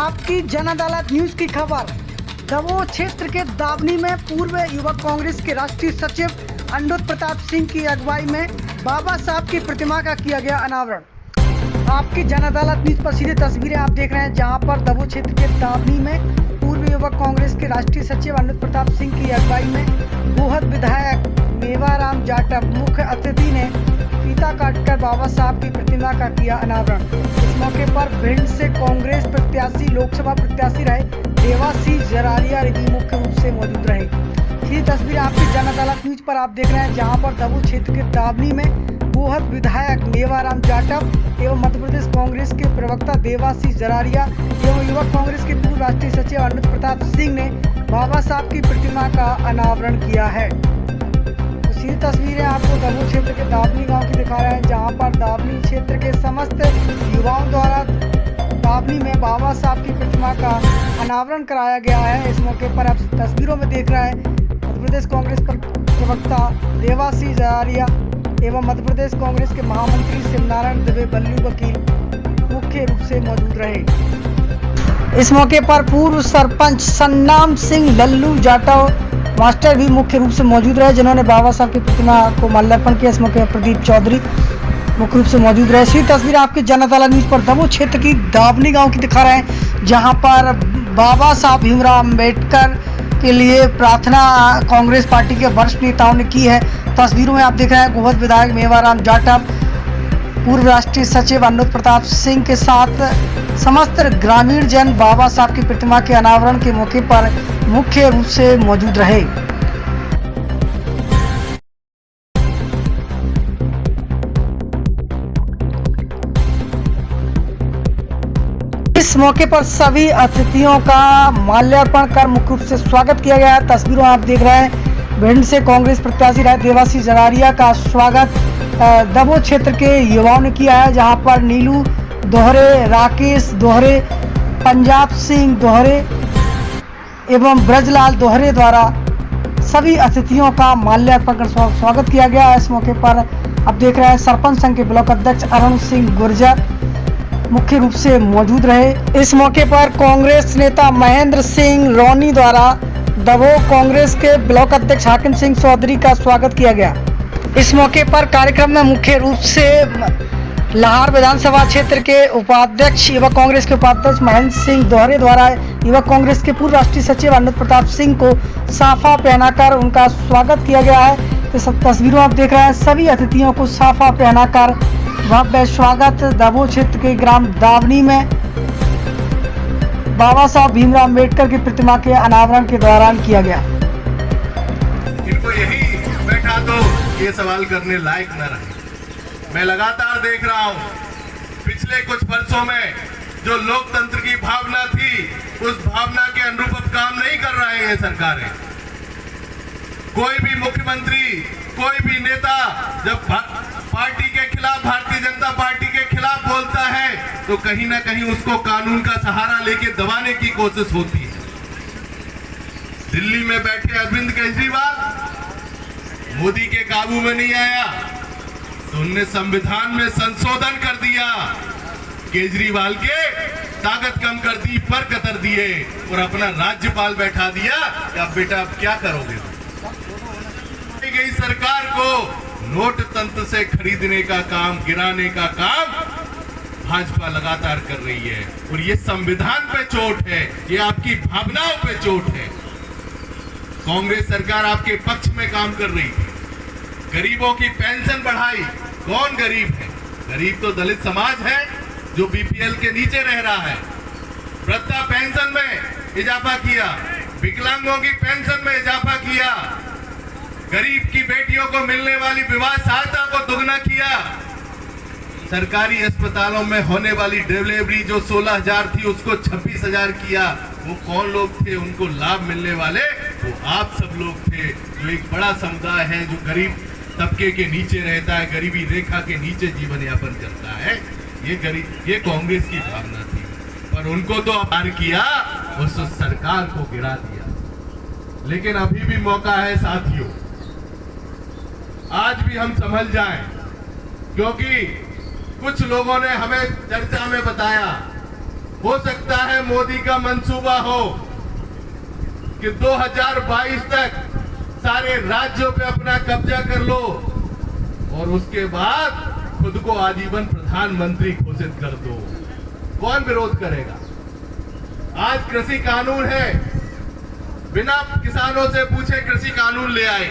आपकी जन अदालत न्यूज की खबर। दमोह क्षेत्र के दावनी में पूर्व युवक कांग्रेस के राष्ट्रीय सचिव अनुरुद्ध प्रताप सिंह की अगुवाई में बाबा साहब की प्रतिमा का किया गया अनावरण। आपकी जन अदालत न्यूज पर सीधे तस्वीरें आप देख रहे हैं, जहां पर दमोह क्षेत्र के दावनी में पूर्व युवक कांग्रेस के राष्ट्रीय सचिव अनुरुद्ध प्रताप सिंह की अगुवाई में गोहद विधायक मेवाराम जाटव मुख्य अतिथि ने फीता काटकर बाबा साहब की प्रतिमा का किया अनावरण। इस मौके पर भिंड से कांग्रेस प्रत्याशी लोकसभा प्रत्याशी रहे देवासी जरारिया भी मुख्य रूप से मौजूद रहे। ये तस्वीर आपकी जन अदालत न्यूज पर आप देख रहे हैं, जहां पर दमोह क्षेत्र के दावनी में गोहद विधायक मेवाराम जाटव एवं मध्य प्रदेश कांग्रेस के प्रवक्ता देवासी जरारिया एवं युवक कांग्रेस के पूर्व राष्ट्रीय सचिव अनुरुद्ध प्रताप सिंह ने बाबा साहब की प्रतिमा का अनावरण किया है। ये तस्वीरें आपको दमोह क्षेत्र के दावनी गांव की दिखा रहे हैं, जहां पर दावनी क्षेत्र के समस्त युवाओं द्वारा दावनी में बाबा साहब की प्रतिमा का अनावरण कराया गया है। इस मौके पर आप तस्वीरों में देख रहे हैं मध्य प्रदेश कांग्रेस प्रवक्ता देवासी जरारिया एवं मध्य प्रदेश कांग्रेस के महामंत्री शिवनारायण दुबे बल्लू वकील मुख्य रूप से मौजूद रहे। इस मौके पर पूर्व सरपंच सन्नाम सिंह लल्लू जाटव मास्टर भी मुख्य रूप से मौजूद रहे, जिन्होंने बाबा साहब की प्रतिमा को माल्यार्पण किया। इस मौके पर प्रदीप चौधरी मुख्य रूप से मौजूद रहे। इसी तस्वीर आपकी जन अदालत न्यूज पर दमोह क्षेत्र की दावनी गांव की दिखा रहे हैं, जहां पर बाबा साहब भीमराव अम्बेडकर के लिए प्रार्थना कांग्रेस पार्टी के वरिष्ठ नेताओं ने की है। तस्वीरों में आप देख रहे हैं गोहद विधायक मेवाराम जाटव पूर्व राष्ट्रीय सचिव अनुरुद्ध प्रताप सिंह के साथ समस्त ग्रामीण जन बाबा साहब की प्रतिमा के अनावरण के मौके पर मुख्य रूप से मौजूद रहे। इस मौके पर सभी अतिथियों का माल्यार्पण कर मुख्य रूप से स्वागत किया गया। तस्वीरों आप देख रहे हैं भिंड से कांग्रेस प्रत्याशी रहे देवासी जरारिया का स्वागत दमोह क्षेत्र के युवाओं ने किया है, जहां पर नीलू दोहरे, राकेश दोहरे, पंजाब सिंह दोहरे एवं ब्रजलाल दोहरे द्वारा सभी अतिथियों का माल्यार्पण कर स्वागत किया गया है। इस मौके पर आप देख रहे हैं सरपंच संघ के ब्लॉक अध्यक्ष अरुण सिंह गुर्जर मुख्य रूप से मौजूद रहे। इस मौके पर कांग्रेस नेता महेंद्र सिंह रोनी द्वारा दमोह कांग्रेस के ब्लॉक अध्यक्ष हाकिम सिंह चौधरी का स्वागत किया गया। इस मौके पर कार्यक्रम में मुख्य रूप से लाहौर विधानसभा क्षेत्र के उपाध्यक्ष युवक कांग्रेस के उपाध्यक्ष महेंद्र सिंह दोहरे द्वारा युवक कांग्रेस के पूर्व राष्ट्रीय सचिव अनुरुद्ध प्रताप सिंह को साफा पहनाकर उनका स्वागत किया गया है। तो सब तस्वीरों आप देख रहे हैं, सभी अतिथियों को साफा पहनाकर भव्य स्वागत दमोह क्षेत्र के ग्राम दावनी में बाबा साहब भीमराव अम्बेडकर की प्रतिमा के अनावरण के दौरान किया गया। इनको यही बैठा दो, ये सवाल करने लायक न रहे। मैं लगातार देख रहा हूं पिछले कुछ वर्षों में जो लोकतंत्र की भावना थी, उस भावना के अनुरूप अब काम नहीं कर रहे हैं ये सरकारें। कोई भी मुख्यमंत्री, कोई भी नेता जब पार्टी के खिलाफ, भारतीय जनता पार्टी के खिलाफ बोलता है तो कहीं ना कहीं उसको कानून का सहारा लेके दबाने की कोशिश होती है। दिल्ली में बैठे अरविंद केजरीवाल मोदी के काबू में नहीं आया तो उनने संविधान में संशोधन कर दिया, केजरीवाल के ताकत कम कर दी, पर कतर दिए और अपना राज्यपाल बैठा दिया कि अब बेटा अब क्या करोगे। गई सरकार को नोट तंत्र से खरीदने का काम, गिराने का काम भाजपा लगातार कर रही है और ये संविधान पे चोट है, ये आपकी भावनाओं पे चोट है। कांग्रेस सरकार आपके पक्ष में काम कर रही थी, गरीबों की पेंशन बढ़ाई। कौन गरीब है? गरीब तो दलित समाज है जो बीपीएल के नीचे रह रहा है। वृद्धा पेंशन में इजाफा किया, विकलांगों की पेंशन में इजाफा किया, गरीब की बेटियों को मिलने वाली विवाह सहायता को दुगना किया। सरकारी अस्पतालों में होने वाली डिलीवरी जो 16,000 थी उसको 26,000 किया। वो कौन लोग थे उनको लाभ मिलने वाले? वो आप सब लोग थे, जो एक बड़ा समुदाय है जो गरीब तबके के नीचे रहता है, गरीबी रेखा के नीचे जीवन यापन करता है। ये कांग्रेस की भावना थी, पर उनको तो पार किया, उस सरकार को गिरा दिया। लेकिन अभी भी मौका है साथियों, आज भी हम संभल जाएं, क्योंकि कुछ लोगों ने हमें चर्चा में बताया हो सकता है मोदी का मंसूबा हो कि 2022 तक सारे राज्यों पे अपना कब्जा कर लो और उसके बाद खुद को आजीवन प्रधानमंत्री घोषित कर दो। कौन विरोध करेगा? आज कृषि कानून है, बिना किसानों से पूछे कृषि कानून ले आए।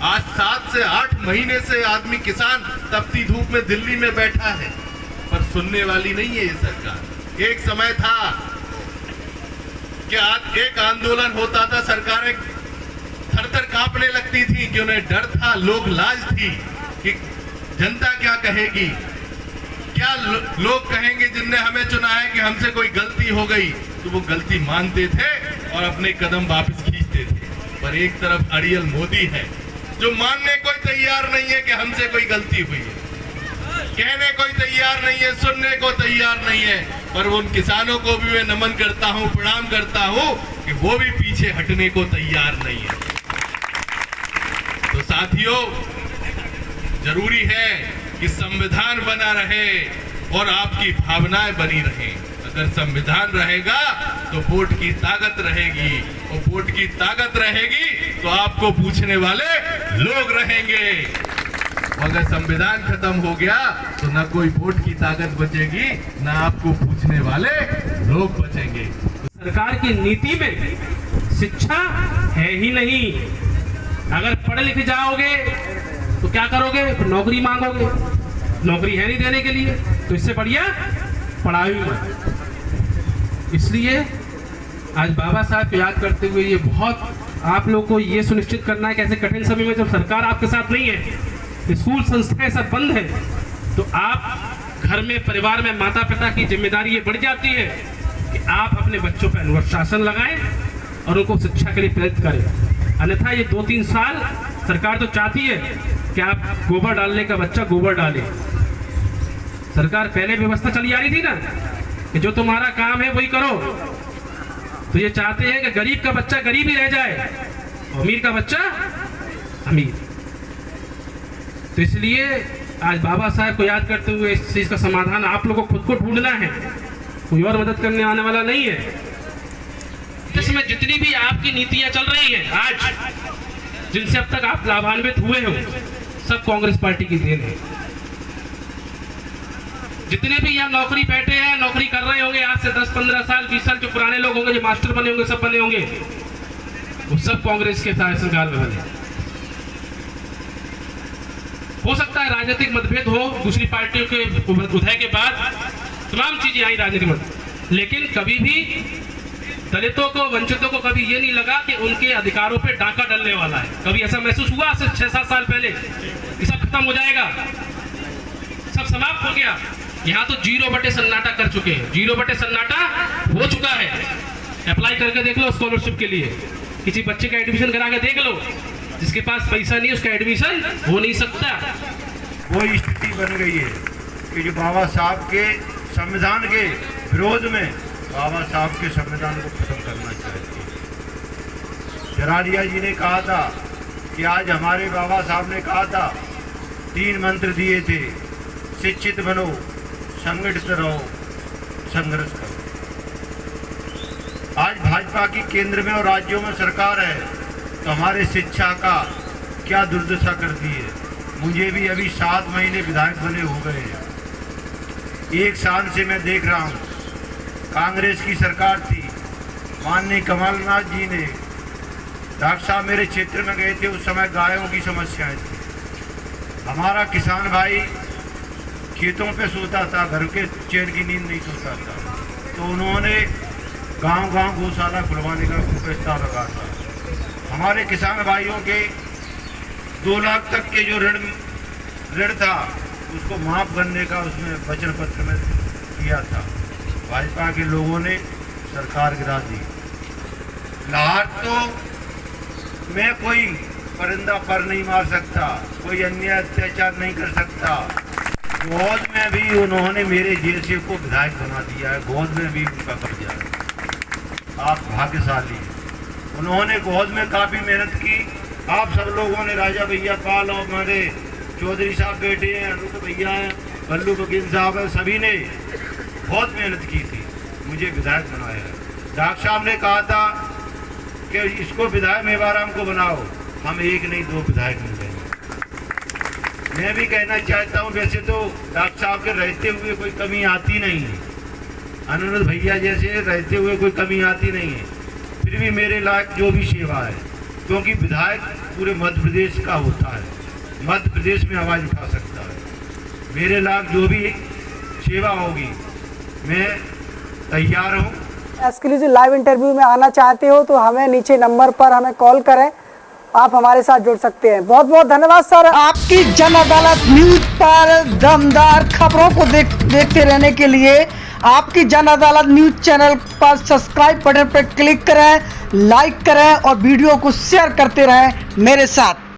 आज 7 से 8 महीने से आदमी किसान तपती धूप में दिल्ली में बैठा है, पर सुनने वाली नहीं है ये सरकार। एक समय था कि आज एक आंदोलन होता था, सरकारें थर-थर कांपने लगती थी कि उन्हें डर था, लोग लाज थी कि जनता क्या कहेगी, क्या लोग कहेंगे जिनने हमें चुना है कि हमसे कोई गलती हो गई। तो वो गलती मानते थे और अपने कदम वापस खींचते थे। पर एक तरफ अड़ियल मोदी है जो मानने कोई तैयार नहीं है कि हमसे कोई गलती हुई है, कहने कोई तैयार नहीं है, सुनने को तैयार नहीं है। पर उन किसानों को भी मैं नमन करता हूं, प्रणाम करता हूं कि वो भी पीछे हटने को तैयार नहीं है। तो साथियों, जरूरी है कि संविधान बना रहे और आपकी भावनाएं बनी रहें। अगर संविधान रहेगा तो वोट की ताकत रहेगी, और वोट की ताकत रहेगी तो आपको पूछने वाले लोग रहेंगे। अगर संविधान खत्म हो गया तो न कोई वोट की ताकत बचेगी, न आपको पूछने वाले लोग बचेंगे। सरकार की नीति में शिक्षा है ही नहीं। अगर पढ़े लिखे जाओगे तो क्या करोगे? नौकरी मांगोगे, नौकरी है नहीं देने के लिए, तो इससे बढ़िया पढ़ाई मत। इसलिए आज बाबा साहब को याद करते हुए ये बहुत आप लोग को ये सुनिश्चित करना है कि ऐसे कठिन समय में जब सरकार आपके साथ नहीं है, स्कूल संस्थाएं सब बंद है, तो आप घर में परिवार में माता पिता की जिम्मेदारी ये बढ़ जाती है कि आप अपने बच्चों पर अनुशासन लगाएं और उनको शिक्षा के लिए प्रेरित करें। अन्यथा ये 2-3 साल सरकार तो चाहती है कि आप गोबर डालने का बच्चा गोबर डाले। सरकार पहले व्यवस्था चली आ रही थी ना कि जो तुम्हारा काम है वही करो, तो ये चाहते हैं कि गरीब का बच्चा गरीब ही रह जाए, अमीर का बच्चा अमीर। तो इसलिए आज बाबा साहब को याद करते हुए इस चीज का समाधान आप लोगों को खुद को ढूंढना है, कोई और मदद करने आने वाला नहीं है। इसमें जितनी भी आपकी नीतियां चल रही हैं आज, जिनसे अब तक आप लाभान्वित हुए हो, सब कांग्रेस पार्टी की देन है। जितने भी यहाँ नौकरी बैठे हैं, नौकरी कर रहे होंगे आज से 10-15 साल 20 साल, जो पुराने लोग होंगे, जो मास्टर बने होंगे, सब बने होंगे, वो सब कांग्रेस के शासनकाल में बने। हो सकता है राजनीतिक मतभेद हो, दूसरी पार्टियों के उदय के बाद तमाम चीजें आई राजनीतिक मतभेद, लेकिन कभी भी दलितों को, वंचितों को कभी ये नहीं लगा कि उनके अधिकारों पे डाका डलने वाला है। कभी ऐसा महसूस हुआ आज से 6-7 साल पहले कि सब खत्म हो जाएगा, सब समाप्त हो गया? यहाँ तो 0 बटे सन्नाटा कर चुके हैं। 0 बटे सन्नाटा हो चुका है। अप्लाई करके देख लो स्कॉलरशिप के लिए, किसी बच्चे का एडमिशन करा के देख लो, जिसके पास पैसा नहीं उसका एडमिशन हो नहीं सकता। वो स्थिति बन गई है कि जो बाबा साहब के संविधान के विरोध में बाबा साहब के संविधान को खत्म करना चाहते हैं। जरारिया जी ने कहा था कि आज हमारे बाबा साहब ने कहा था, 3 मंत्र दिए थे, शिक्षित बनो, संगठित रहो, संघर्ष करो। आज भाजपा की केंद्र में और राज्यों में सरकार है, तो हमारे शिक्षा का क्या दुर्दशा कर दी है। मुझे भी अभी 7 महीने विधायक बने हो गए हैं। 1 साल से मैं देख रहा हूँ, कांग्रेस की सरकार थी, माननीय कमलनाथ जी ने, डॉक्टर साहब मेरे क्षेत्र में गए थे, उस समय गायों की समस्याएं थी। हमारा किसान भाई खेतों पे सोता था, घर के चैन की नींद नहीं सोता था, तो उन्होंने गांव-गांव गौशाला खुलवाने का प्रस्ताव रखा था। हमारे किसान भाइयों के 2 लाख तक के जो ऋण था उसको माफ करने का उसमें वचन पत्र में किया था। भाजपा के लोगों ने सरकार गिरा दी। लाहौर तो मैं कोई परिंदा पर नहीं मार सकता, कोई अन्य अत्याचार नहीं कर सकता। गोद में भी उन्होंने मेरे जैसे को विधायक बना दिया है, गोद में भी उनका कब्जा है। आप भाग्यशाली हैं। उन्होंने गोद में काफ़ी मेहनत की। आप सब लोगों ने, राजा भैया पाल और हमारे चौधरी साहब बैठे हैं, अनूप भैया हैं, बल्लू वकील साहब हैं, सभी ने बहुत मेहनत की थी। मुझे विधायक बनाया है। डॉक्टर साहब ने कहा था कि इसको विधायक मेवाराम को बनाओ, हम एक नहीं 2 विधायक मिल गए। मैं भी कहना चाहता हूँ, वैसे तो डॉक्टर साहब के रहते हुए कोई कमी आती नहीं है, अनुरोध भैया जैसे रहते हुए कोई कमी आती नहीं है, फिर भी मेरे लायक जो भी सेवा है, क्योंकि विधायक पूरे मध्य प्रदेश का होता है, मध्य प्रदेश में आवाज़ उठा सकता है। मेरे लायक जो भी सेवा होगी मैं तैयार हूँ। एक्सक्लूसिव लाइव इंटरव्यू में आना चाहते हो तो हमें नीचे नंबर पर हमें कॉल करें, आप हमारे साथ जुड़ सकते हैं। बहुत बहुत धन्यवाद सर। आपकी जन अदालत न्यूज पर दमदार खबरों को देखते रहने के लिए आपकी जन अदालत न्यूज चैनल पर सब्सक्राइब बटन पर क्लिक करें, लाइक करें और वीडियो को शेयर करते रहें मेरे साथ।